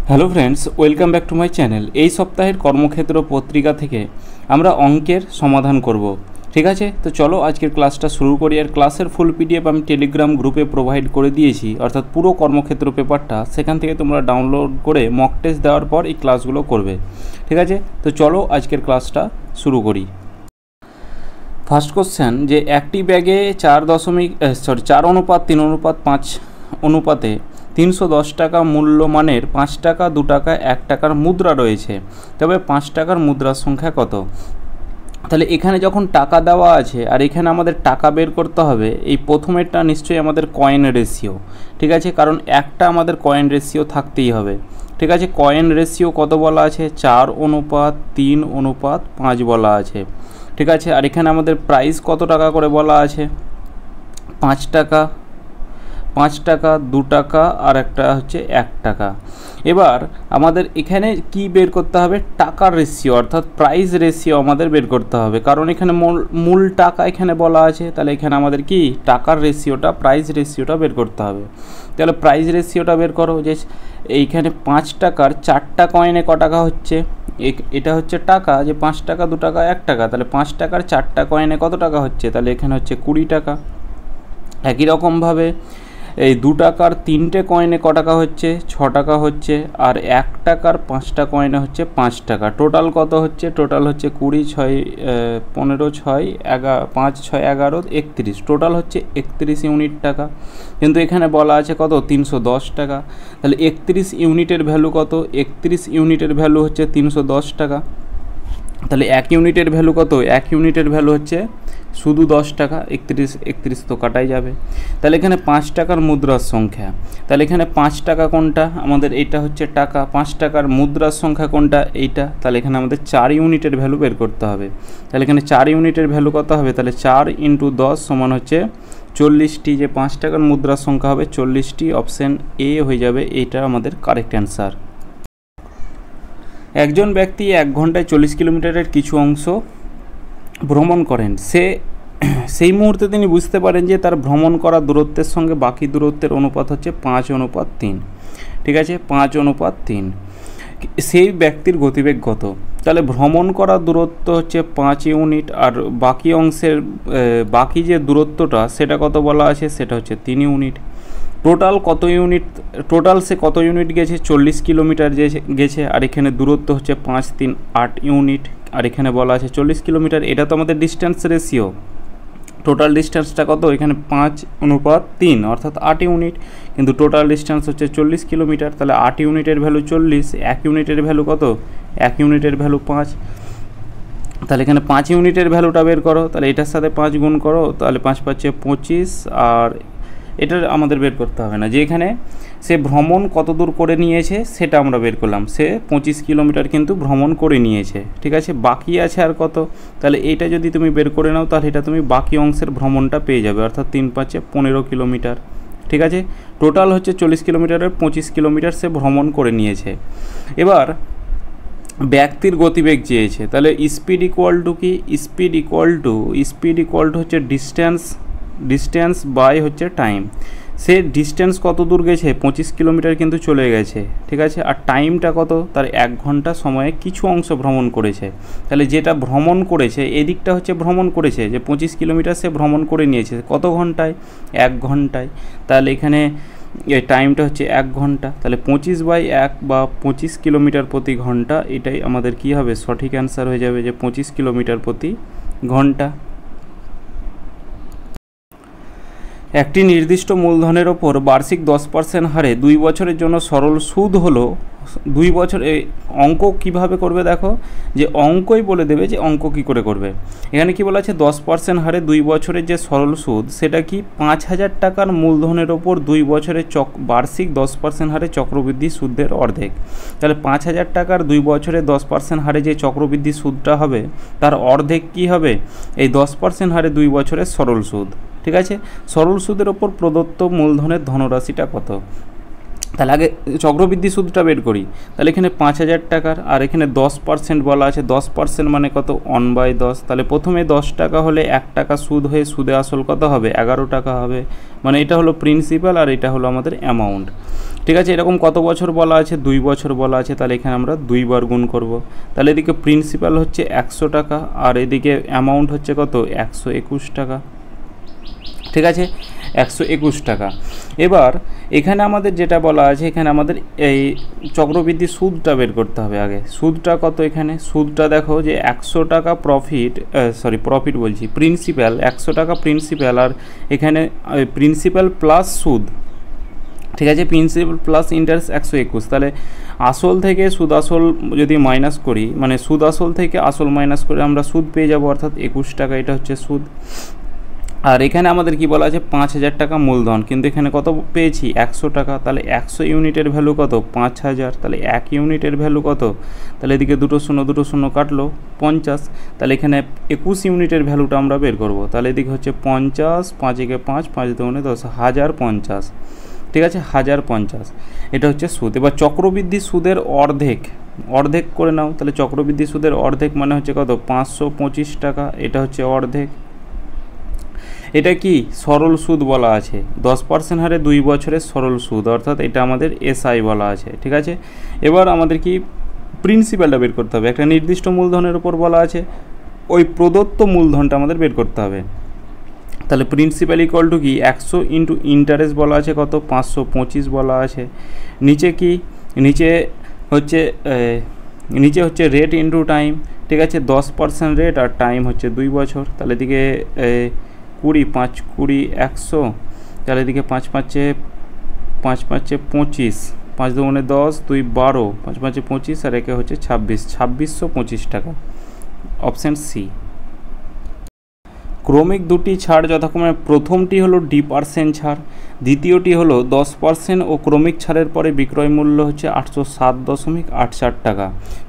Hello friends, welcome back to my channel. এই সপ্তাহের কর্মক্ষেত্র পত্রিকা থেকে আমরা অঙ্কের সমাধান করব। ঠিক আছে, তো চলো আজকের ক্লাসটা শুরু করি। আর ক্লাসের ফুল পিডিএফ আমি টেলিগ্রাম গ্রুপে প্রোভাইড করে দিয়েছি, অর্থাৎ পুরো কর্মক্ষেত্র পেপারটা সেখান থেকে তোমরা ডাউনলোড করে মক টেস্ট দেওয়ার পর এই ক্লাসগুলো করবে। ঠিক আছে, তো চলো আজকের ক্লাসটা শুরু করি। ফার্স্ট কোশ্চেন, যে একটি ব্যাগে 4:3:5 অনুপাতে 310 টাকা মূল্যমানের 5 টাকা, 2 টাকা, 1 টাকার মুদ্রা রয়েছে, তবে 5 টাকার মুদ্রার সংখ্যা কত? তাহলে এখানে যখন টাকা দেওয়া আছে আর এখানে আমাদের টাকা বের করতে হবে, এই প্রথমেরটা নিশ্চয়ই আমাদের কয়েন রেশিও। ঠিক আছে, কারণ একটা আমাদের কয়েন রেশিও থাকতেই হবে। ঠিক আছে, কয়েন রেশিও কত বলা আছে? 4:3:5 বলা আছে। ঠিক আছে, আর এখানে আমাদের প্রাইস কত টাকা করে বলা আছে? 5 টাকা, 5 টাকা, 2 টাকা আর একটা হচ্ছে 1 টাকা। এবার আমাদের এখানে কি বের করতে হবে? টাকার রেশিও, অর্থাৎ প্রাইস রেশিও আমাদের বের করতে হবে, কারণ এখানে মূল টাকা এখানে বলা আছে। তাহলে এখানে আমাদের কি টাকার রেশিওটা, প্রাইস রেশিওটা বের করতে হবে। তাহলে প্রাইস রেশিওটা বের করো, যে এইখানে 5 টাকার 4টা কয়েনে ক টাকা হচ্ছে? এটা হচ্ছে টাকা, যে 5 টাকা, 2 টাকা, 1 টাকা। তাহলে 5 টাকার 4টা কয়েনে কত টাকা হচ্ছে? তাহলে এখানে হচ্ছে 20 টাকা। একই রকমভাবে এই 2 টাকার 3টে কয়েনে ক টাকা হচ্ছে? 6 টাকা হচ্ছে। আর 1 টাকার 5টা কয়েনে হচ্ছে 5 টাকা। টোটাল কত হচ্ছে? টোটাল হচ্ছে 20, 6, 15, 6, 5, 6, 11, 31। টোটাল হচ্ছে 31 ইউনিট টাকা। কিন্তু এখানে বলা আছে কত? 310 টাকা। তাহলে 31 ইউনিটের ভ্যালু কত? 31 ইউনিটের ভ্যালু হচ্ছে 310 টাকা। তাহলে 1 ইউনিটের ভ্যালু কত? 1 ইউনিটের ভ্যালু হচ্ছে শুধু 10 টাকা। 31 তো কাটাই যাবে। তাহলে এখানে 5 টাকার মুদ্রার সংখ্যা। তাহলে এখানে 5 টাকা কোনটা? আমাদের এইটা হচ্ছে টাকা। 5 টাকার মুদ্রার সংখ্যা কোনটা? এইটা। তাহলে এখানে আমাদের 4 ইউনিটের ভ্যালু বের করতে হবে। তাহলে এখানে 4 ইউনিটের ভ্যালু কত হবে? তাহলে 4 × 10 সমান হচ্ছে 40টি। যে 5 টাকার মুদ্রার সংখ্যা হবে 40টি। অপশান এ হয়ে যাবে, এইটা আমাদের কারেক্ট অ্যান্সার। একজন ব্যক্তি 1 ঘন্টায় 40 কিলোমিটারের কিছু অংশ ভ্রমণ করেন। সেই মুহূর্তে তিনি বুঝতে পারেন যে তার ভ্রমণ করা দূরত্বের সঙ্গে বাকি দূরত্বের অনুপাত হচ্ছে 5:3। ঠিক আছে, 5:3। সেই ব্যক্তির গতিবেগ কত? তাহলে ভ্রমণ করা দূরত্ব হচ্ছে 5 ইউনিট, আর বাকি অংশের বাকি যে দূরত্বটা সেটা কত বলা আছে? সেটা হচ্ছে 3 ইউনিট। টোটাল কত ইউনিট? টোটাল সে কত ইউনিট গেছে? 40 কিলোমিটার গেছে। আর এখানে দূরত্ব হচ্ছে 5, 3, 8 ইউনিট। আর এখানে বলা আছে 40 কিলোমিটার। এটা তো আমাদের ডিস্টেন্স রেশিও। টোটাল ডিস্টেন্সটা কত? এখানে 5:3 অর্থাৎ 8 ইউনিট, কিন্তু টোটাল ডিস্টেন্স হচ্ছে 40 কিলোমিটার। তাহলে 8 ইউনিটের ভ্যালু 40, 1 ইউনিটের ভ্যালু কত? 1 ইউনিটের ভ্যালু 5। তাহলে এখানে 5 ইউনিটের ভ্যালুটা বের করো। তাহলে এটার সাথে 5 গুণ করো, তাহলে 5 পাচ্ছে 25। আর এটা আমাদের বের করতে হবে না, যে এখানে সে ভ্রমণ কত দূর করে নিয়েছে সেটা আমরা বের করলাম। সে 25 কিলোমিটার কিন্তু ভ্রমণ করে নিয়েছে। ঠিক আছে, বাকি আছে আর কত? তাহলে এইটা যদি তুমি বের করে নাও, তাহলে এটা তুমি বাকি অংশের ভ্রমণটা পেয়ে যাবে, অর্থাৎ 3 পাচ্ছে 15 কিলোমিটার। ঠিক আছে, টোটাল হচ্ছে 40 কিলোমিটারের 25 কিলোমিটার সে ভ্রমণ করে নিয়েছে। এবার ব্যক্তির গতিবেগ চেয়েছে। তাহলে স্পিড ইকুয়াল টু কি? স্পিড ইকুয়াল টু হচ্ছে ডিস্টেন্স বাই হচ্ছে টাইম। সে ডিস্টেন্স কত দূর গেছে? 25 কিলোমিটার কিন্তু চলে গেছে। ঠিক আছে, আর টাইমটা কত? তার 1 ঘন্টা সময়ে কিছু অংশ ভ্রমণ করেছে। তাহলে যেটা ভ্রমণ করেছে, এদিকটা হচ্ছে ভ্রমণ করেছে, যে 25 কিলোমিটার সে ভ্রমণ করে নিয়েছে কত ঘন্টায়? 1 ঘন্টায়। তাহলে এখানে এই টাইমটা হচ্ছে 1 ঘন্টা। তাহলে 25/1 বা 25 কিলোমিটার প্রতি ঘন্টা, এটাই আমাদের কি হবে? সঠিক অ্যান্সার হয়ে যাবে, যে 25 কিলোমিটার প্রতি ঘন্টা। একটি নির্দিষ্ট মূলধনের ওপর বার্ষিক 10% হারে 2 বছরের জন্য সরল সুদ হলো 2 বছর। অঙ্ক কিভাবে করবে দেখো, যে অঙ্কই বলে দেবে যে অঙ্ক কী করে করবে। এখানে কি বলা আছে? 10% হারে 2 বছরের যে সরল সুদ, সেটা কি 5,000 টাকার মূলধনের ওপর 2 বছরের বার্ষিক 10% হারে চক্রবৃদ্ধি সুদের অর্ধেক। তাহলে 5,000 টাকার 2 বছরে 10% হারে যে চক্রবৃদ্ধি সুদটা হবে, তার অর্ধেক কি হবে? এই 10% হারে 2 বছরের সরল সুদ। ঠিক আছে, সরল সুদের ওপর প্রদত্ত মূলধনের ধনরাশিটা কত? তাহলে আগে চক্রবৃদ্ধি সুদটা বের করি। তাহলে এখানে 5,000 টাকার, আর এখানে 10% বলা আছে, 10% মানে কত 1/10। তাহলে প্রথমে 10 টাকা হলে 1 টাকা সুদ হয়ে সুদে আসল কত হবে 11 টাকা হবে। মানে এটা হলো প্রিন্সিপাল আর এটা হলো আমাদের অ্যামাউন্ট। ঠিক আছে, এরকম কত বছর বলা আছে 2 বছর বলা আছে, তাহলে এখানে আমরা 2 বার গুণ করব। তাহলে এদিকে প্রিন্সিপাল হচ্ছে 100 টাকা আর এদিকে অ্যামাউন্ট হচ্ছে কত 121 টাকা। ঠিক আছে, 121 টাকা। এবার এখানে আমাদের যেটা বলা আছে, এখানে আমাদের এই চক্রবৃদ্ধি সুদটা বের করতে হবে আগে। সুদটা কত, এখানে সুদটা দেখো যে 100 টাকা প্রফিট বলছি প্রিন্সিপাল, 100 টাকা প্রিন্সিপাল, আর এখানে প্রিন্সিপাল প্লাস সুদ। ঠিক আছে, প্রিন্সিপাল প্লাস ইন্টারেস্ট 121। তাহলে আসল থেকে সুদ আসল যদি মাইনাস করি, মানে সুদ আসল থেকে আসল মাইনাস করে আমরা সুদ পেয়ে যাব, অর্থাৎ 21 টাকা, এটা হচ্ছে সুদ। আর এখানে আমাদের কি বলা আছে 5,000 টাকা মূলধন, কিন্তু এখানে কত পেয়েছি 100 টাকা। তাহলে 100 ইউনিটের ভ্যালু কত 5,000। তাহলে 1 ইউনিটের ভ্যালু কত, তাহলে এদিকে দুটো শূন্য কাটলো 50। তাহলে এখানে 21 ইউনিটের ভ্যালুটা আমরা বের করব। তাহলে এদিকে হচ্ছে 50, 5 একে 5, 5 দুগুণে 10, 1050। ঠিক আছে, 1050, এটা হচ্ছে সুদ। এবার চক্রবৃদ্ধি সুদের অর্ধেক করে নাও। তাহলে চক্রবৃদ্ধি সুদের অর্ধেক মানে হচ্ছে কত 525 টাকা, এটা হচ্ছে অর্ধেক। এটা কি সরল সুদ বলা আছে, 10% হারে 2 বছরের সরল সুদ, অর্থাৎ এটা আমাদের এসআই বলা আছে। ঠিক আছে, এবার আমাদের কি প্রিন্সিপালটা বের করতে হবে। একটা নির্দিষ্ট মূলধনের উপর বলা আছে, ওই প্রদত্ত মূলধনটা আমাদের বের করতে হবে। তাহলে প্রিন্সিপাল ইকুয়াল টু কি 100 ইন্টু ইন্টারেস্ট বলা আছে কত 525 বলা আছে। নিচে কি নিচে হচ্ছে রেট ইন্টু টাইম। ঠিক আছে, 10% রেট আর টাইম হচ্ছে 2 বছর। তাহলে এদিকে 20, 5 20 100। তাহলে এদিকে 5 5 25, 5 দুগুণে 10, 2 12, 5 5 25 আর একে হচ্ছে 2625 টাকা। Option C. ক্রমিক দুটি ছাড় যথাক্রমে প্রথমটি হলো D% ছাড়, দ্বিতীয়টি হলো 10% ও ক্রমিক ছাড়ের পরে বিক্রয় মূল্য হচ্ছে 807.84 টাকা।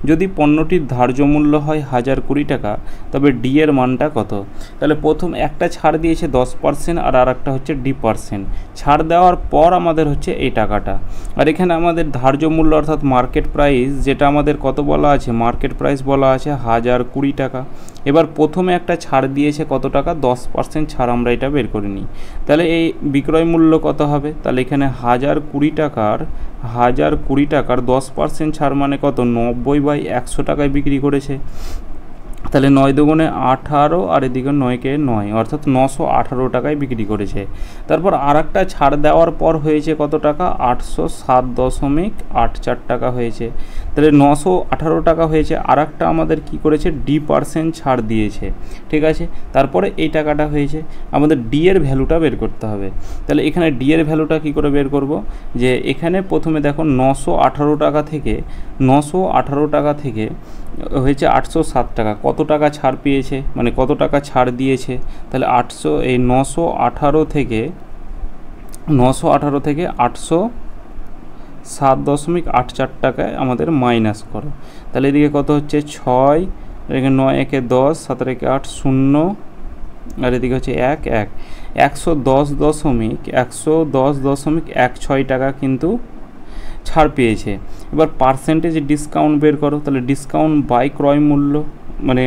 যদি পণ্যটির ধার্য মূল্য হয় 1020 টাকা, তবে ডি এর মানটা কত? তাহলে প্রথম একটা ছাড় দিয়েছে 10% আর আরেকটা হচ্ছে D%। ছাড় দেওয়ার পর আমাদের হচ্ছে এই টাকাটা, আর এখানে আমাদের ধার্য মূল্য অর্থাৎ মার্কেট প্রাইস, যেটা আমাদের কত বলা আছে মার্কেট প্রাইস বলা আছে 1020 টাকা। এবার প্রথমে একটা ছাড় দিয়েছে কত টাকা 10% ছাড়, আমরা এটা বের করে নিই। তাহলে এই বিক্রয় মূল্য কত হবে? তাহলে এখানে 1020 টাকার 10% ছাড় মানে কত 90/100 টাকায় বিক্রি করেছে। তাহলে 9 দুগুণে 18 আর এদিকে 9কে 9, অর্থাৎ 918 টাকায় বিক্রি করেছে। তারপর আর একটা ছাড় দেওয়ার পর হয়েছে কত টাকা 807.84 টাকা হয়েছে। তাহলে 918 টাকা হয়েছে। আর একটা আমাদের কি করেছে D% ছাড় দিয়েছে। ঠিক আছে, তারপরে এই টাকাটা হয়েছে। আমাদের ডি এর ভ্যালুটা বের করতে হবে। তাহলে এখানে ডি এর ভ্যালুটা কি করে বের করব? যে এখানে প্রথমে দেখো 918 টাকা থেকে হয়েছে 807 টাকা। কত টাকা ছাড় পেয়েছে, মানে কত টাকা ছাড় দিয়েছে? তাহলে 918 থেকে 807.84 টাকায় আমাদের মাইনাস করো। তাহলে এদিকে কত হচ্ছে 6, এদিকে 9 একে 10, 7 একে 8 0, আর এদিকে হচ্ছে 1 110.16 টাকা কিন্তু ছাড় পেয়েছে। এবার পার্সেন্টেজ ডিসকাউন্ট বের করো। তাহলে ডিসকাউন্ট বাই ক্রয় মূল্য, মানে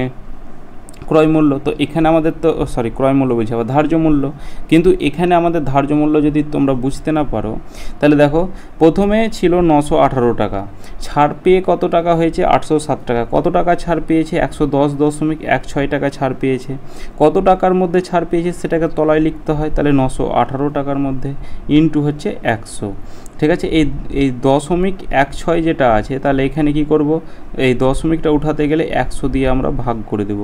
ক্রয় মূল্য, তো এখানে আমাদের তো ক্রয় মূল্য বলছি আবার ধার্য মূল্য, কিন্তু এখানে আমাদের ধার্য মূল্য যদি তোমরা বুঝতে না পারো, তাহলে দেখো প্রথমে ছিল 918 টাকা, ছাড় পেয়ে কত টাকা হয়েছে 807 টাকা। কত টাকা ছাড় পেয়েছে 110.16 টাকা ছাড় পেয়েছে। কত টাকার মধ্যে ছাড় পেয়েছে সেটাকে তলায় লিখতে হয়। তাহলে 918 টাকার মধ্যে ইন্টু হচ্ছে 100। ঠিক আছে, এই 0.16 যেটা আছে, তাহলে এখানে কি করব, এই দশমিকটা উঠাতে গেলে 100 দিয়ে আমরা ভাগ করে দেব।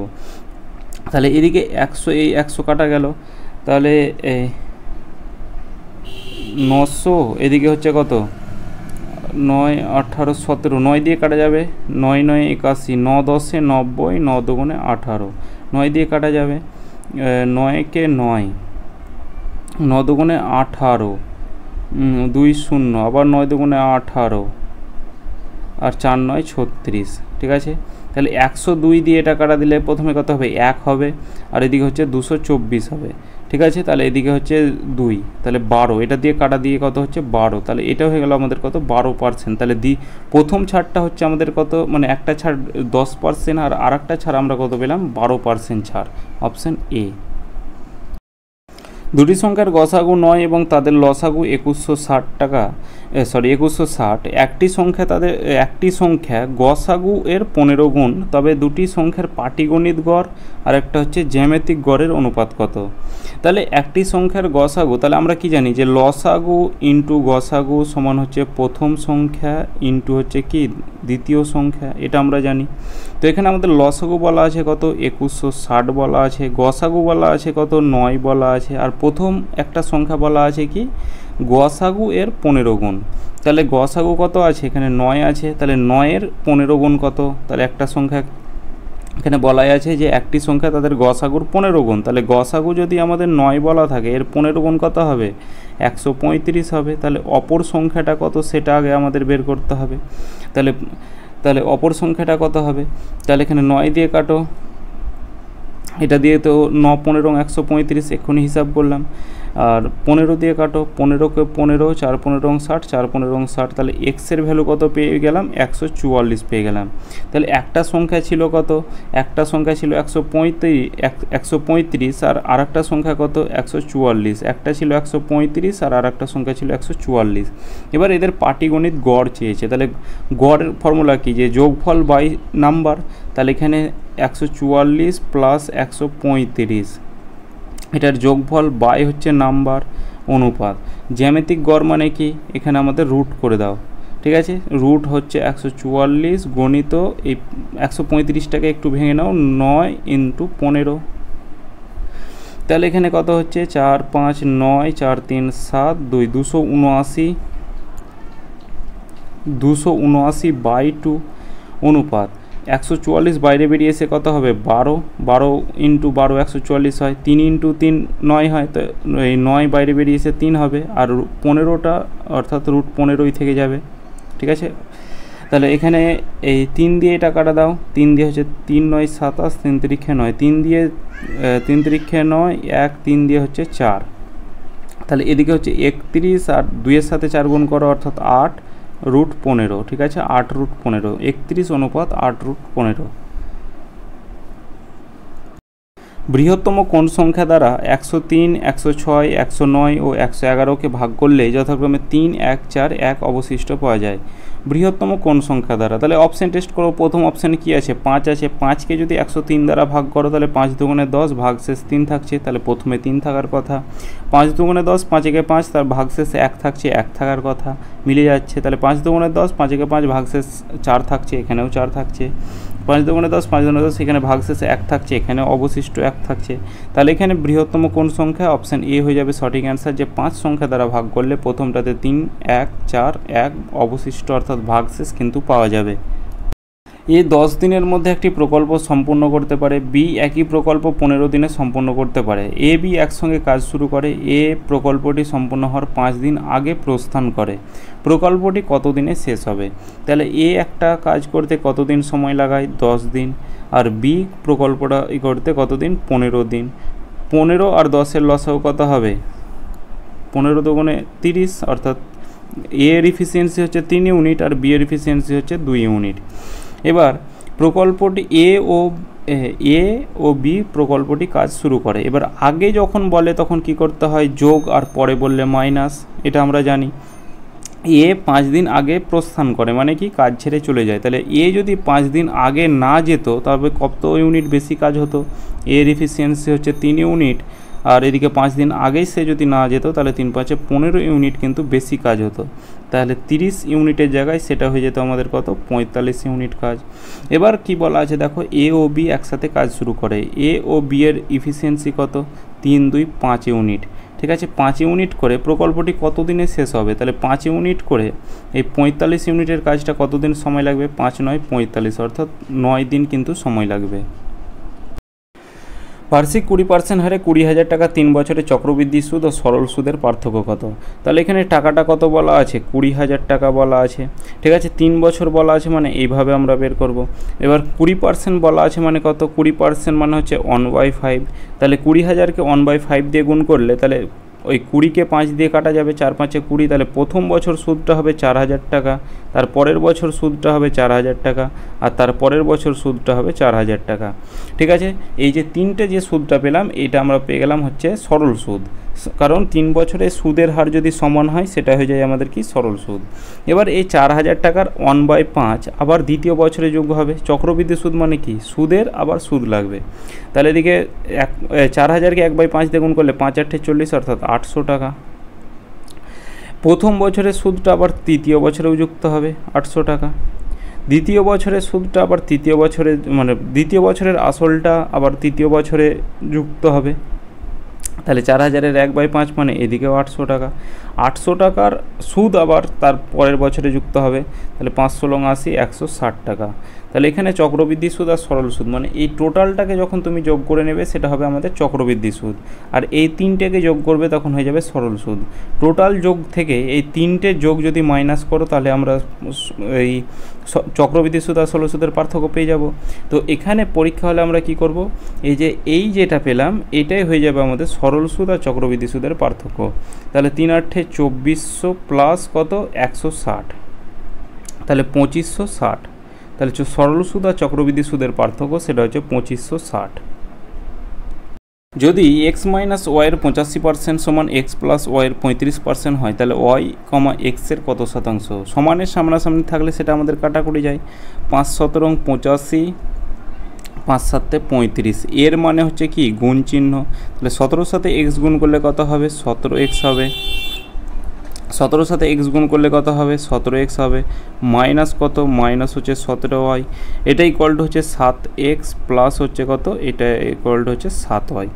তাহলে এদিকে 100, এই 100 কাটা গেল, তাহলে 900, এদিকে হচ্ছে কত 9 18 17, 9 দিয়ে কাটা যাবে, 9 9 81, 9 10 90, 9 দুগুণে 18, 9 দিয়ে কাটা যাবে, 9 কে 9, 9 দুগুণে 18, 2 0, আবার 9 দুগুণে 18 আর 4 9 36। ঠিক আছে, তাহলে 102 দিয়ে এটা কাটা দিলে প্রথমে কত হবে 1 হবে, আর এদিকে হচ্ছে 224 হবে। ঠিক আছে। তাহলে এদিকে হচ্ছে 2, তাহলে 12, এটা দিয়ে কাটা দিয়ে কত হচ্ছে 12, তাহলে এটা হয়ে গেল আমাদের কত 12%। তাহলে প্রথম ছাড়টা হচ্ছে আমাদের কত, মানে একটা ছাড় 10% আর আরেকটা ছাড় আমরা কত পেলাম 12% ছাড়, অপশান এ। দুটি সংখ্যার গসাগু 9 এবং তাদের লসাগু 2160 টাকা, 2160। একটি সংখ্যা গসাগু এর 15 গুণ, তবে দুটি সংখ্যার পাটিগণিত গড় আর একটা হচ্ছে জ্যামিতিক গড়ের অনুপাত কত। তাহলে একটি সংখ্যার গসাগু, তাহলে আমরা কি জানি যে লসাগু ইন্টু গসাগু সমান হচ্ছে প্রথম সংখ্যা ইন্টু হচ্ছে কি দ্বিতীয় সংখ্যা, এটা আমরা জানি। তো এখানে আমাদের লসাগু বলা আছে কত 2160 বলা আছে, গসাগু বলা আছে কত 9 বলা আছে, আর প্রথম একটা সংখ্যা বলা আছে কি গসাগু এর 15 গুণ। তাহলে গসাগু কত আছে এখানে 9 আছে, তাহলে 9-এর 15 গুণ কত, তাহলে একটা সংখ্যা এখানে বলাই আছে যে একটি সংখ্যা তাদের গসাগুর 15 গুণ, তাহলে গসাগু যদি আমাদের 9 বলা থাকে এর 15 গুণ কত হবে 135 হবে। তাহলে অপর সংখ্যাটা কত সেটা আগে আমাদের বের করতে হবে। তাহলে অপর সংখ্যাটা কত হবে, তাহলে এখানে 9 দিয়ে কাটো, এটা দিয়ে তো 9 15 135 এক্ষুনি হিসাব করলাম, আর 15 দিয়ে কাটো, 15কে 15, 4 15 60, 4 15 60, তাহলে এক্সের ভ্যালু কত পেয়ে গেলাম 144 পেয়ে গেলাম। তাহলে একটা সংখ্যা ছিল কত, একটা সংখ্যা ছিল 135 আর আরেকটা সংখ্যা কত 144, একটা ছিল 135 আর আরেকটা সংখ্যা ছিল 144। এবার এদের পাটিগণিত গড় চেয়েছে, তাহলে গড়ের ফর্মুলা কি যে যোগফল বাই নাম্বার, তাহলে এখানে 144 প্লাস 135, এটার যোগফল বাই হচ্ছে নাম্বার অনুপাত। জ্যামিতিক গড় মানে কি, এখানে আমাদের রুট করে দাও, ঠিক আছে। রুট হচ্ছে 144 গণিত এই 135টাকে একটু ভেঙে নাও 9 ইন্টু 15, তাহলে এখানে কত হচ্ছে 4 5 9 4 3 7 2 279 বাই 2 অনুপাত 144 বাইরে বেরিয়ে এসে কত হবে 12, 12 ইন্টু 12 144 হয়, 3 ইন্টু 3 9 হয়, তো এই 9 বাইরে বেরিয়ে এসে 3 হবে, আর 15টা অর্থাৎ রুট 15ই থেকে যাবে, ঠিক আছে। তাহলে এখানে এই 3 দিয়ে এটা কাটা দাও, 3 দিয়ে হচ্ছে 3 9 27, 3 3 9, 3 দিয়ে 3 3 9 1, 3 দিয়ে হচ্ছে 4, তাহলে এদিকে হচ্ছে 31 আর 2-এর সাথে 4 গুণ করো অর্থাৎ 8 রুট 15, ঠিক আছে, 8 রুট 15, 31 অনুপাত 8 রুট 15। বৃহত্তম কোন সংখ্যা দ্বারা 103, 106, 109 ও 111কে ভাগ করলে যথাক্রমে 3, 1, 4, 1 অবশিষ্ট পাওয়া যায়। বৃহত্তম কোন সংখ্যা দ্বারা, তাহলে অপশান টেস্ট করো। প্রথম অপশানে কি আছে 5 আছে, 5কে যদি 103 দ্বারা ভাগ করো তাহলে 5 দুগুণে 10, ভাগশেষ 3 থাকছে, তাহলে প্রথমে 3 থাকার কথা। 5 দুগুণে 10, 5-একে 5, তার ভাগশেষ 1 থাকছে, 1 থাকার কথা, মিলে যাচ্ছে। তাহলে 5 দুগুণে 10, 5-একে 5, ভাগশেষ 4 থাকছে, এখানেও 4 থাকছে। 5 দুগুণে 10, 5 দুগুণে 10, এখানে ভাগশেষে 1 থাকছে, এখানে অবশিষ্ট 1 থাকছে। তাহলে এখানে বৃহত্তম কোন সংখ্যা, অপশান এ হয়ে যাবে সঠিক অ্যান্সার, যে 5 সংখ্যা দ্বারা ভাগ করলে প্রথমটাতে 3, 1, 4, 1 অবশিষ্ট অর্থাৎ ভাগশেষ কিন্তু পাওয়া যাবে। এ 10 দিনের মধ্যে একটি প্রকল্প সম্পূর্ণ করতে পারে, বি একই প্রকল্প 15 দিনে সম্পন্ন করতে পারে। এ বি একসঙ্গে কাজ শুরু করে, এ প্রকল্পটি সম্পন্ন হওয়ার 5 দিন আগে প্রস্থান করে। প্রকল্পটি কত দিনে শেষ হবে, তাহলে এ একটা কাজ করতে কত দিন সময় লাগায় 10 দিন, আর বি প্রকল্পটা করতে কত দিন 15 দিন। 15 আর 10-এর লসাগু কত হবে 15 দুগুণে 30, অর্থাৎ এ এর এফিসিয়েন্সি হচ্ছে 3 ইউনিট আর বি এর এফিসিয়েন্সি হচ্ছে 2 ইউনিট। এবার প্রকল্পটি এ ও বি প্রকল্পটি কাজ শুরু করে। এবার আগে যখন বলে তখন কি করতে হয় যোগ, আর পরে বললে মাইনাস, এটা আমরা জানি। এ 5 দিন আগে প্রস্থান করে মানে কি কাজ ছেড়ে চলে যায়, তাহলে এ যদি 5 দিন আগে না যেত তবে কত ইউনিট বেশি কাজ হতো, এর এফিসিয়েন্সি হচ্ছে 3 ইউনিট, আর এদিকে 5 দিন আগেই সে যদি না যেত তাহলে 3 5 15 ইউনিট কিন্তু বেশি কাজ হতো। তাহলে 30 ইউনিটের জায়গায় সেটা হয়ে যেত আমাদের কত 45 ইউনিট কাজ। এবার কি বলা আছে দেখো, এ ও বি একসাথে কাজ শুরু করে, এ ও বি এর এফিসিয়েন্সি কত 3 2 5 ইউনিট, ঠিক আছে। 5 ইউনিট করে প্রকল্পটি কত দিনে শেষ হবে, তাহলে 5 ইউনিট করে এই 45 ইউনিটের কাজটা কত দিন সময় লাগবে 5 9 45, অর্থাৎ 9 দিন কিন্তু সময় লাগবে। বার্ষিক 20% হারে 20,000 টাকা 3 বছরে চক্রবৃদ্ধি সুদ ও সরল সুদের পার্থক্য কত? তাহলে এখানে টাকাটা কত বলা আছে? 20,000 টাকা বলা আছে, ঠিক আছে। 3 বছর বলা আছে মানে এইভাবে আমরা বের করব। এবার 20% বলা আছে মানে কত? 20% মানে হচ্ছে 1/5। তাহলে 20,000কে 1/5 দিয়ে গুণ করলে তাহলে ওই 20কে 5 দিয়ে কাটা যাবে, 4 5 20। তাহলে প্রথম বছর সুদটা হবে 4,000 টাকা, তার পরের বছর সুদটা হবে 4,000 টাকা, আর তার পরের বছর সুদটা হবে 4,000 টাকা, ঠিক আছে। এই যে তিনটে যে সুদটা পেলাম এটা আমরা পেয়ে গেলাম হচ্ছে সরল সুদ, কারণ 3 বছরে সুদের হার যদি সমান হয় সেটা হয়ে যায় আমাদের কি? সরল সুদ। এবার এই 4,000 টাকার 1/5 আবার দ্বিতীয় বছরে যোগ হবে। চক্রবৃদ্ধি সুদ মানে কি? সুদের আবার সুদ লাগবে। তাহলে এদিকে 4,000কে 1/5 দিয়ে গুণ করলে 5 8 40 অর্থাৎ 800 টাকা। প্রথম বছরের সুদটা আবার তৃতীয় বছরেও যুক্ত হবে 800 টাকা। দ্বিতীয় বছরের সুদটা আবার তৃতীয় বছরে মানে দ্বিতীয় বছরের আসলটা আবার তৃতীয় বছরে যুক্ত হবে। তাহলে 4,000-এর 1/5 মানে এদিকেও 800 টাকা। 800 টাকার সুদ আবার তার পরের বছরে যুক্ত হবে। তাহলে 500 লং 80 160 টাকা। তাহলে এখানে চক্রবৃদ্ধি সুদ আর সরল সুদ মানে এই টোটালটাকে যখন তুমি যোগ করে নেবে সেটা হবে আমাদের চক্রবৃদ্ধি সুদ, আর এই তিনটেকে যোগ করবে তখন হয়ে যাবে সরল সুদ। টোটাল যোগ থেকে এই তিনটে যোগ যদি মাইনাস করো তাহলে আমরা এই চক্রবৃদ্ধি সুদ আর সরল সুদের পার্থক্য পেয়ে যাব। তো এখানে পরীক্ষা হলে আমরা কি করব? এই যে এই যেটা পেলাম এটাই হয়ে যাবে আমাদের সরল সুদ আর চক্রবৃদ্ধি সুদের পার্থক্য। তাহলে 3 8 2400 প্লাস কত? 160, তাহলে 2560। তাহলে সরল সুদ আর চক্রবৃদ্ধি সুদের পার্থক্য সেটা হচ্ছে 2560। যদি x মাইনাস ওয়াইয়ের 85% সমান x প্লাস ওয়াইয়ের 35% হয় তাহলে y, x এর কত শতাংশ? সমানের সামনাসামনি থাকলে সেটা আমাদের কাটাকুটি যায়। 5 17 85, 5 7 35। এর মানে হচ্ছে কি? গুণ চিহ্ন। তাহলে 17 সাথে x গুণ করলে কত হবে? 17x হবে। 17 সাথে x গুণ করলে কত হবে? 17x হবে। মাইনাস কত? মাইনাস হচ্ছে 17y। এটা ইকুয়াল টু হচ্ছে 7x প্লাস হচ্ছে কত? এটা ইকুয়াল টু হচ্ছে 7y।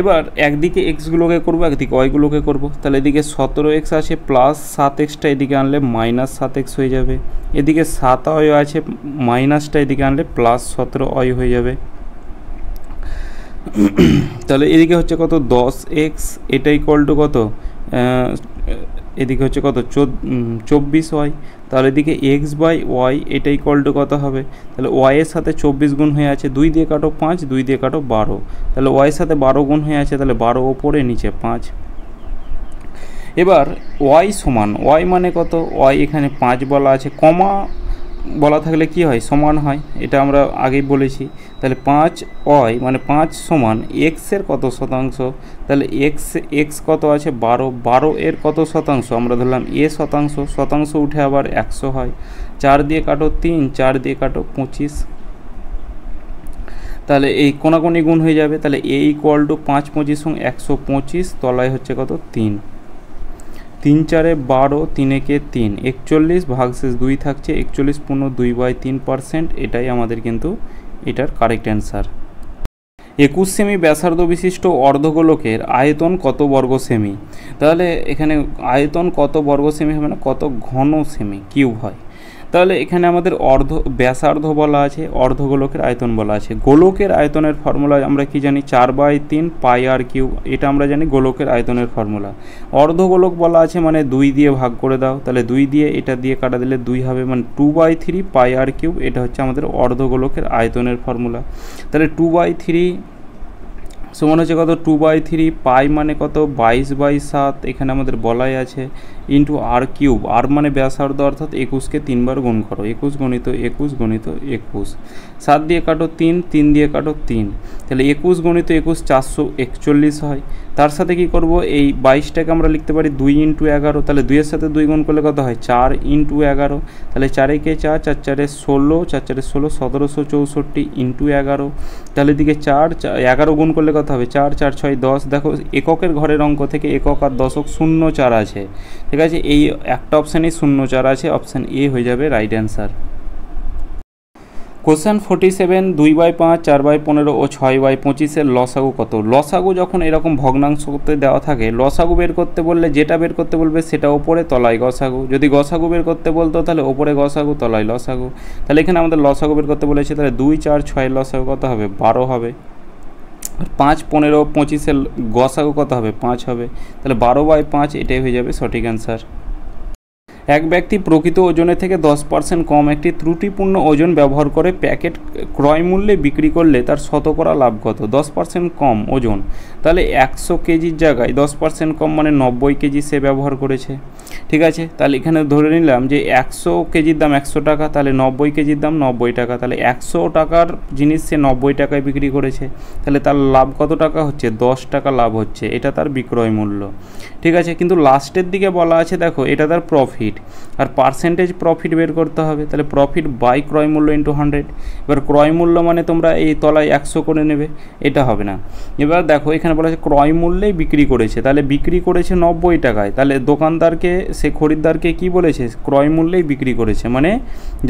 এবার একদিকে এক্সগুলোকে করবো, একদিকে ওয়াইগুলোকে করবো। তাহলে এদিকে 17x আছে প্লাস 7xটা এদিকে আনলে মাইনাস 7x হয়ে যাবে। এদিকে 7y আছে মাইনাসটা এদিকে আনলে প্লাস 17y হয়ে যাবে। তাহলে এদিকে হচ্ছে কত? 10x। এটা ইকুয়াল টু কত? এদিকে হচ্ছে কত? 24y। তাহলে এদিকে x/y এটা ইকুয়াল টু কত হবে? তাহলে y এর সাথে 24 গুণ হয়ে আছে, 2 দিয়ে কাটো 5, 2 দিয়ে কাটো 12। তাহলে y এর সাথে 12 গুণ হয়ে আছে, তাহলে 12 ওপরে নিচে 5। এবার y সমান, y মানে কত? y এখানে 5 বলা আছে, কমা বলা থাকলে কি হয়? সমান হয়, এটা আমরা আগেই বলেছি। তাহলে 5y মানে 5 সমান x এর কত শতাংশ? তাহলে x কত আছে? 12, 12 এর কত শতাংশ? আমরা ধরলাম a শতাংশ, শতাংশ উঠে আবার 100 হয়। 4 দিয়ে কাটো 3, 4 দিয়ে কাটো 25। তাহলে এই কোনাকুনি গুণ হয়ে যাবে। তাহলে a ইকুয়াল টু 5 25 125, তলায় হচ্ছে কত? 3। 3 4 12, 3 একে 3, 41 ভাগশেষ 2 থাকছে, 41 পূর্ণ 2/3%। এটাই আমাদের কিন্তু এটার কারেক্ট অ্যান্সার। 21 সেমি ব্যাসার্ধ বিশিষ্ট অর্ধগোলকের আয়তন কত বর্গ সেমি? তাহলে এখানে আয়তন কত বর্গ সেমি হবে না, কত ঘন সেমি কিউব হয়। তাহলে এখানে আমাদের ব্যাসার্ধ বলা আছে, অর্ধগোলকের আয়তন বলা আছে। গোলকের আয়তনের ফর্মুলা আমরা কি জানি? 4/3 পাই আর কিউব, এটা আমরা জানি গোলকের আয়তনের ফর্মুলা। অর্ধগোলক বলা আছে মানে 2 দিয়ে ভাগ করে দাও, তাহলে 2 দিয়ে এটা দিয়ে কাটা দিলে 2 হবে, মানে 2/3 পাই আর কিউব। এটা হচ্ছে আমাদের অর্ধগোলকের আয়তনের ফর্মুলা। তাহলে 2/3 সমান হচ্ছে কত? 2/3 পাই মানে কত? 22/7, এখানে আমাদের বলাই আছে, ইন্টু আর কিউব। আর মানে ব্যাসার্ধ, অর্থাৎ 21কে 3 বার গুণ করো, 21 গণিত 21 গণিত 21। 7 দিয়ে কাটো 3, 3 দিয়ে কাটো 3, তাহলে 21 গণিত 21 441 হয়। তার সাথে কি করব? এই 22টাকে আমরা লিখতে পারি 2 × 11, তাহলে 2 এর সাথে 2 গুণ করলে কত হয়? 4 × 11, তাহলে 4 একে 4, 4 4 16, 4 4 16 1764 × 11। তাহলে এদিকে 4 11 গুণ করলে কত হবে? 4 4 6 10। দেখো এককের ঘরের অঙ্ক থেকে একক আর দশক 0 4 আছে, ঠিক আছে। এই একটা অপশানেই 0 4 আছে, অপশান এ হয়ে যাবে রাইট অ্যান্সার। কোশ্চেন 47, 2/5, 4/15 ও 6/25 লসাগু কত? লসাগু যখন এরকম ভগ্নাংশ করতে দেওয়া থাকে, লসাগু বের করতে বললে যেটা বের করতে বলবে সেটা ওপরে, তলায় গসাগু। যদি গসাগু বের করতে বলতো তাহলে ওপরে গসাগু, তলায় লসাগু। তাহলে এখানে আমাদের লসাগু বের করতে বলেছে, তাহলে 2 4 6 লসাগু কত হবে? 12 হবে। আর 5, 15, 25-এর গসাগু কত হবে? 5 হবে। তাহলে 12/5 এটাই হয়ে যাবে সঠিক অ্যান্সার। এক ব্যক্তি প্রকৃত ওজনের থেকে 10% কম একটি ত্রুটিপূর্ণ ওজন ব্যবহার করে প্যাকেট ক্রয় মূল্যে বিক্রি করলে তার শতকরা লাভ কত? 10% কম ওজন, তাহলে 100 কেজির জায়গায় 10% কম মানে 90 কেজি সে ব্যবহার করেছে। ঠিক আছে, তাহলে এখানে ধরে নিলাম যে 100 কেজির দাম 100 টাকা, তাহলে 90 কেজির দাম 90 টাকা, তাহলে 100 টাকার জিনিস সে 90 টাকায় বিক্রি করেছে, তাহলে তার লাভ কত টাকা হচ্ছে? 10 টাকা লাভ হচ্ছে, এটা তার বিক্রয় মূল্য। ঠিক আছে, কিন্তু লাস্টের দিকে বলা আছে দেখো এটা তার প্রফিট, আর পার্সেন্টেজ প্রফিট বের করতে হবে, তাহলে প্রফিট বাই ক্রয় মূল্য ইন্টু 100। এবার ক্রয় মূল্য মানে তোমরা এই তলায় 100 করে নেবে, এটা হবে না। এবার দেখো এখানে বলা আছে ক্রয় মূল্যেই বিক্রি করেছে, তাহলে বিক্রি করেছে 90 টাকায়, তাহলে দোকানদারকে সে খরিদ্দারকে কি বলেছে? ক্রয় মূল্যেই বিক্রি করেছে, মানে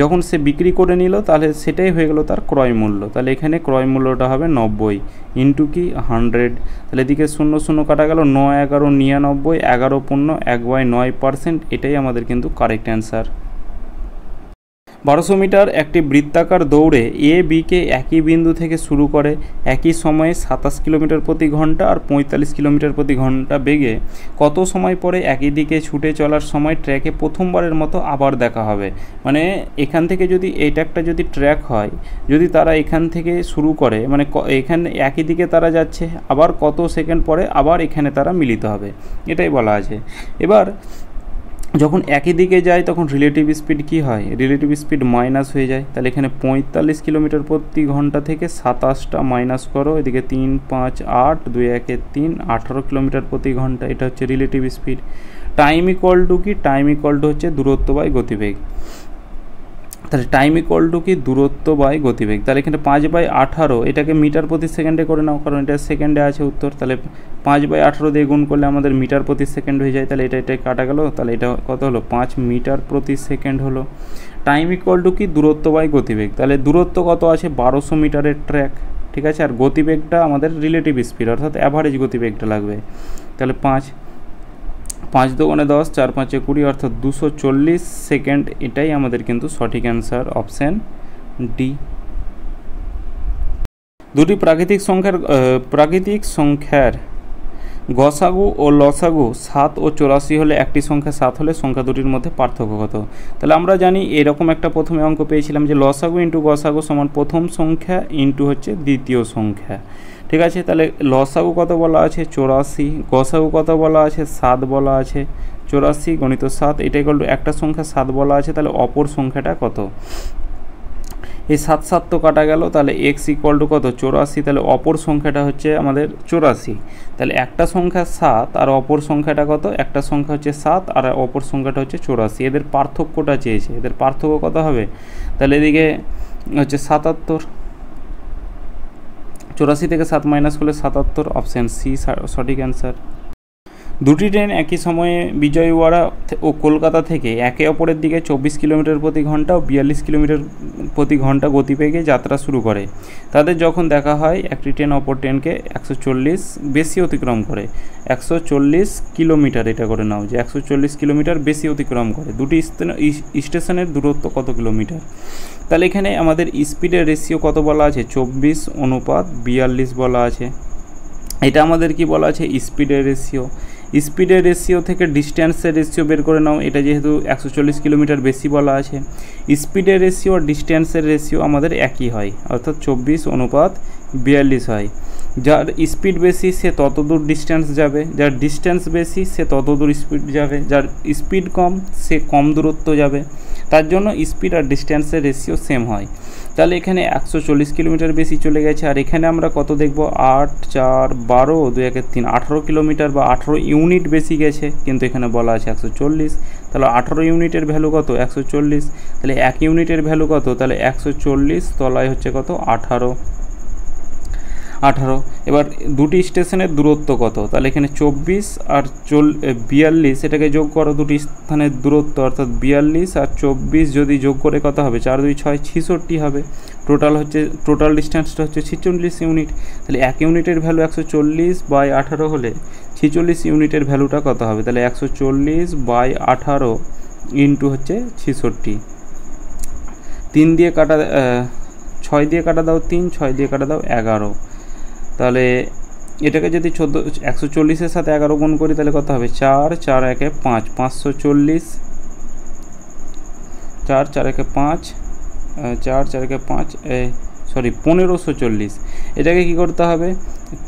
যখন সে বিক্রি করে নিল তাহলে সেটাই হয়ে গেল তার ক্রয় মূল্য। তাহলে এখানে ক্রয় মূল্যটা হবে 90 ইন্টু কি 100, তাহলে এদিকে 0 0 কাটা গেল, 9 11 99, 11 15 1/9%, এটাই আমাদের কিন্তু কারেক্ট অ্যান্সার। 1200 মিটার একটি বৃত্তাকার দৌড়ে এ বিকে একই বিন্দু থেকে শুরু করে একই সময়ে 27 কিলোমিটার প্রতি ঘন্টা আর 45 কিলোমিটার প্রতি ঘন্টা বেগে কত সময় পরে একই দিকে ছুটে চলার সময় ট্র্যাকে প্রথমবারের মতো আবার দেখা হবে। মানে এখান থেকে যদি এটা একটা যদি ট্র্যাক হয়, যদি তারা এখান থেকে শুরু করে মানে এখানে একই দিকে তারা যাচ্ছে, আবার কত সেকেন্ড পরে আবার এখানে তারা মিলিত হবে, এটাই বলা আছে। এবার যখন একই দিকে যায় তখন রিলেটিভ স্পিড কি হয়? রিলেটিভ স্পিড মাইনাস হয়ে যায়, তাহলে এখানে 45 কিলোমিটার প্রতি ঘন্টা থেকে 27টা মাইনাস করো, এদিকে 3 5 8 2 1 3 18 কিলোমিটার প্রতি ঘন্টা, এটা হচ্ছে relative speed. Time equal to কি? টাইম ইকুয়াল টু হচ্ছে দূরত্ব বাই গতিবেগ। তাহলে টাইম ইকুয়াল টু কি? দূরত্ব বাই গতিবেগ। তাহলে এখানে 5/18 এটাকে মিটার প্রতি সেকেন্ডে করে নাও, কারণ এটা সেকেন্ডে আছে উত্তর, তাহলে 5/18 দিয়ে গুণ করলে আমাদের মিটার প্রতি সেকেন্ড হয়ে যায়, তাহলে এটা কাটা গেল, তাহলে এটা কত হলো? 5 মিটার প্রতি সেকেন্ড হলো। টাইম ইকুয়াল টু কি? দূরত্ব বাই গতিবেগ। তাহলে দূরত্ব কত আছে? 1200 মিটারের ট্র্যাক, ঠিক আছে, আর গতিবেগটা আমাদের রিলেটিভ স্পিড অর্থাৎ অ্যাভারেজ গতিবেগটা লাগবে, তাহলে 5 5 দুগুণে 10 4 5 20 অর্থাৎ 240 সেকেন্ড, এটাই আমাদের কিন্তু সঠিক অ্যান্সার, অপশান ডি। দুটি প্রাকৃতিক সংখ্যার গসাগু ও লসাগু 7 ও 84 হলে একটি সংখ্যা 7 হলে সংখ্যা দুটির মধ্যে পার্থক্য কত? তাহলে আমরা জানি এরকম একটা প্রথমে অঙ্ক পেয়েছিলাম যে লসাগু ইন্টু গসাগু সমান প্রথম সংখ্যা ইন্টু হচ্ছে দ্বিতীয় সংখ্যা। ঠিক আছে, তাহলে লসাগু কত বলা আছে? 84, গসাগু কত বলা আছে? 7 বলা আছে। 84 গণিত 7 এটা ইকুয়াল টু একটা সংখ্যা 7 বলা আছে, তাহলে অপর সংখ্যাটা কত? এই 7 7 তো কাটা গেল, তাহলে এক্স ইকুয়াল টু কত? 84, তাহলে অপর সংখ্যাটা হচ্ছে আমাদের 84, তাহলে একটা সংখ্যা 7 আর অপর সংখ্যাটা কত? একটা সংখ্যা হচ্ছে 7 আর অপর সংখ্যাটা হচ্ছে 84, এদের পার্থক্যটা চেয়েছে, এদের পার্থক্য কত হবে? তাহলে এদিকে হচ্ছে 77, 84 থেকে 7 মাইনাস করলে 77, অপশান সি সঠিক অ্যান্সার। দুটি ট্রেন একই সময়ে বিজয়ওয়াড়া ও কলকাতা থেকে একে অপরের দিকে 24 কিলোমিটার প্রতি ঘন্টা ও 42 কিলোমিটার প্রতি ঘন্টা গতিবেগে যাত্রা শুরু করে। তাদের যখন দেখা হয় একটি ট্রেন অপর ট্রেনকে 140 বেশি অতিক্রম করে, 140 কিলোমিটার, এটা করে নাও যে 140 কিলোমিটার বেশি অতিক্রম করে, দুটি স্টেশনের দূরত্ব কত কিলোমিটার? তাহলে এখানে আমাদের স্পিডের রেশিও কত বলা আছে? 24:42 বলা আছে। এটা আমাদের কি বলা আছে? স্পিডের রেশিও। স্পিডের রেশিও থেকে ডিস্ট্যান্সের রেশিও বের করে নাও, এটা যেহেতু 140 কিলোমিটার বেশি বলা আছে, স্পিডের রেশিও আর ডিস্ট্যান্সের রেশিও আমাদের একই হয়, অর্থাৎ 24:42 হয়। যার স্পিড বেশি সে তত দূর ডিস্ট্যান্স যাবে, যার ডিস্ট্যান্স বেশি সে তত দূর স্পিড যাবে, যার স্পিড কম সে কম দূরত্ব যাবে, তার জন্য স্পিড আর ডিস্ট্যান্সের রেশিও সেম হয়। তাহলে এখানে 140 কিলোমিটার বেশি চলে গেছে, আর এখানে আমরা কত দেখব? 8 4 12 2 1 3 18 কিলোমিটার বা 18 ইউনিট বেশি গেছে, কিন্তু এখানে বলা আছে 140, তাহলে 18 ইউনিটের ভ্যালু কত? 140, তাহলে 1 ইউনিটের ভ্যালু কত? তাহলে 140 তলায় হচ্ছে কত? 18। এবার দুটি স্টেশনের দূরত্ব কত? তাহলে এখানে 24 আর 42, এটাকে যোগ করো, দুটি স্থানের দূরত্ব অর্থাৎ 42 আর 24 যদি যোগ করে কত হবে? 4 2 6 66 হবে। টোটাল ডিস্টেন্সটা হচ্ছে 46 ইউনিট, তাহলে 1 ইউনিটের ভ্যালু 140/18 হলে 46 ইউনিটের ভ্যালুটা কত হবে? তাহলে 140/18 ইন্টু হচ্ছে 66, 3 দিয়ে কাটা 6 দিয়ে কাটা দাও 3, 6 দিয়ে কাটা দাও 11, তাহলে এটাকে যদি 140-এর সাথে 11 গুণ করি তাহলে কত হবে 4 4 একে 5 540 4 4 একে 5 4 4 একে 5 সরি 1540। এটাকে কি করতে হবে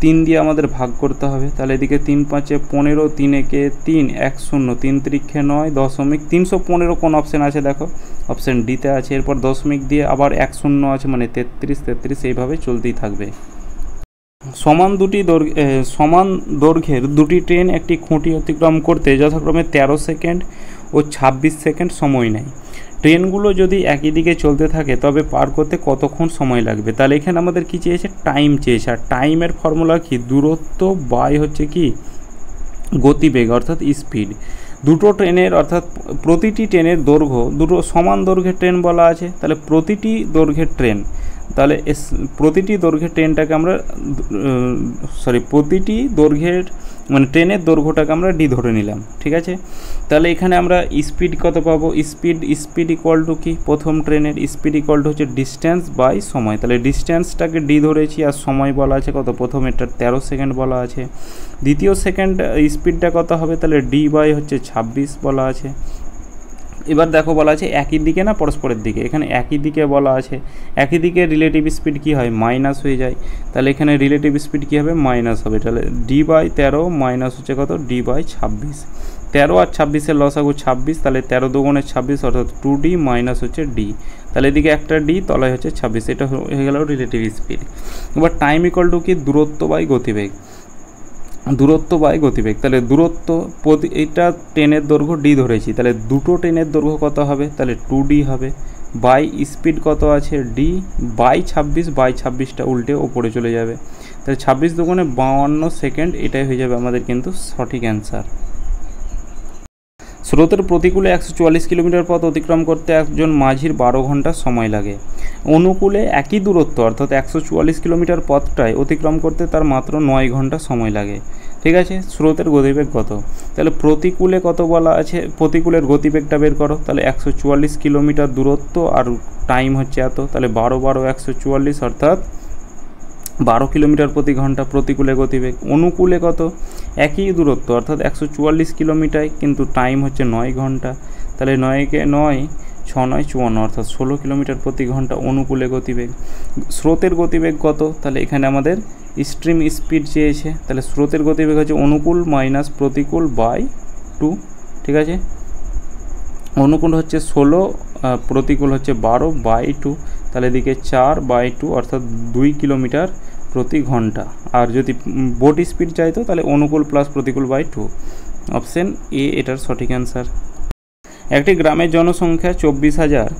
3 দিয়ে আমাদের ভাগ করতে হবে। তাহলে এদিকে 3 5 15 3 একে 3 1 0 3 3 9 দশমিক 315 কোন অপশান আছে দেখো অপশান ডিতে আছে। এরপর দশমিক দিয়ে আবার 1 0 আছে মানে 33 33 এইভাবে চলতেই থাকবে। সমান দৈর্ঘ্যের দুটি ট্রেন একটি খুঁটি অতিক্রম করতে যথাক্রমে 13 সেকেন্ড ও 26 সেকেন্ড সময় নেয়। ট্রেনগুলো যদি একই দিকে চলতে থাকে তবে পার করতে কতক্ষণ সময় লাগবে। তাহলে এখানে আমাদের কি চেয়েছে টাইম চেয়েছে, আর টাইমের ফর্মুলা কি দূরত্ব বাই হচ্ছে কি গতিবেগ অর্থাৎ স্পিড। দুটো ট্রেনের অর্থাৎ প্রতিটি ট্রেনের দৈর্ঘ্য দুটো সমান দৈর্ঘ্যের ট্রেন বলা আছে। তাহলে প্রতিটি দৈর্ঘ্যের ট্রেন, তাহলে প্রতিটি দৈর্ঘ্যের ট্রেনটাকে আমরা প্রতিটি দৈর্ঘ্যের মানে ট্রেনের দৈর্ঘ্যটাকে আমরা ডি ধরে নিলাম, ঠিক আছে। তাহলে এখানে আমরা স্পিড কত পাবো, স্পিড ইকুয়াল টু কি প্রথম ট্রেনের স্পিড ইকুয়াল টু হচ্ছে ডিস্ট্যান্স বাই সময়। তাহলে ডিস্ট্যান্সটাকে ডি ধরেছি আর সময় বলা আছে কত, প্রথম এটা 13 সেকেন্ড বলা আছে। দ্বিতীয় সেকেন্ড স্পিডটা কত হবে, তাহলে ডি বাই হচ্ছে 26 বলা আছে। এবার দেখো বলা আছে একই দিকে না পরস্পরের দিকে, এখানে একই দিকে বলা আছে। একই দিকে রিলেটিভ স্পিড কি হয় মাইনাস হয়ে যায়, তাহলে এখানে রিলেটিভ স্পিড কি হবে মাইনাস হবে। তাহলে ডি বাই 13 মাইনাস হচ্ছে কত ডি বাই 26। 13 আর 26-এর লসাগু 26, তাহলে 13 দুগুণে 26 অর্থাৎ 2D মাইনাস হচ্ছে ডি। তাহলে এদিকে একটা ডি তলায় হচ্ছে 26, এটা হয়ে গেল রিলেটিভ স্পিড। এবার টাইম ইকুয়াল টু কি দূরত্ব বাই গতিবেগ, তাহলে দূরত্ব এইটা ট্রেনের দৈর্ঘ্য ডি ধরেছি, তাহলে দুটো ট্রেনের দৈর্ঘ্য কত হবে, তাহলে 2D হবে বাই স্পিড কত আছে ডি বাই 26, বাই 26টা উল্টে ওপরে চলে যাবে। তাহলে 26 দুগুণে 52 সেকেন্ড, এটাই হয়ে যাবে আমাদের কিন্তু সঠিক অ্যান্সার। স্রোতের প্রতিকূলে 144 কিলোমিটার পথ অতিক্রম করতে একজন মাঝির 12 ঘন্টা সময় লাগে। অনুকূলে একই দূরত্ব অর্থাৎ 144 কিলোমিটার পথটায় অতিক্রম করতে তার মাত্র 9 ঘন্টা সময় লাগে, ঠিক আছে। স্রোতের গতিবেগ কত, তাহলে প্রতিকূলে কত বলা আছে, প্রতিকূলের গতিবেগটা বের করো। তাহলে 144 কিলোমিটার দূরত্ব আর টাইম হচ্ছে এত, তাহলে 12 12 144 অর্থাৎ 12 কিলোমিটার প্রতি ঘন্টা প্রতিকূলে গতিবেগ। অনুকূলে কত, একই দূরত্ব অর্থাৎ 144 কিলোমিটার কিন্তু টাইম হচ্ছে 9 ঘন্টা, তাহলে 9কে 9 6 9 54 অর্থাৎ 16 কিলোমিটার প্রতি ঘন্টা অনুকূলে গতিবেগ। স্রোতের গতিবেগ কত, তাহলে এখানে আমাদের স্ট্রিম স্পিড চেয়েছে, তাহলে স্রোতের গতিবেগ হচ্ছে অনুকূল মাইনাস প্রতিকূল বাই 2, ঠিক আছে। অনুকূল হচ্ছে 16, প্রতিকূল হচ্ছে 12 বাই 2, তাহলে এদিকে 4 বাই 2 অর্থাৎ 2 কিলোমিটার প্রতি ঘন্টা। আর যদি বোট স্পিড চাইতো তাহলে অনুকূল প্লাস প্রতিকূল বাই 2, অপশন এ এটার সঠিক অ্যান্সার। একটি গ্রামের জনসংখ্যা 24,000,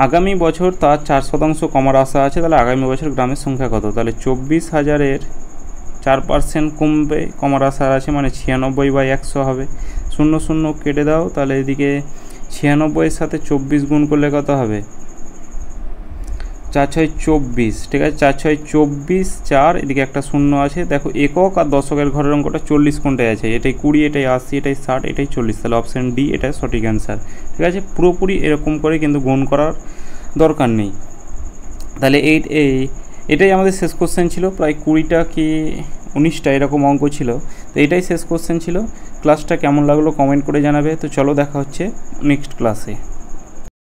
আগামী বছর তার 4% কমার আশা আছে, তাহলে আগামী বছর গ্রামের সংখ্যা কত, তাহলে 24,000-এর 4% কমার আশা আছে মানে 96/100 হবে। 0 0 কেটে দাও, তাহলে এদিকে 96-এর সাথে 24 গুণ করলে কত হবে 4 6 24, ঠিক আছে। 4 6 24 4, এদিকে একটা 0 আছে। দেখো একক আর দশকের ঘরের অঙ্কটা 40 কোনটায় আছে, এটাই 20, এটাই 80, এটাই 60, এটাই 40, তাহলে অপশান ডি এটা সঠিক অ্যান্সার, ঠিক আছে। পুরোপুরি এরকম করে কিন্তু গুণ করার দরকার নেই। তাহলে এটাই আমাদের শেষ কোশ্চেন ছিল, প্রায় 20টা কি 19টা এরকম অঙ্ক ছিল। তো এটাই শেষ কোশ্চেন ছিল। ক্লাসটা কেমন লাগলো কমেন্ট করে জানাবে। তো চলো দেখা হচ্ছে নেক্সট ক্লাসে।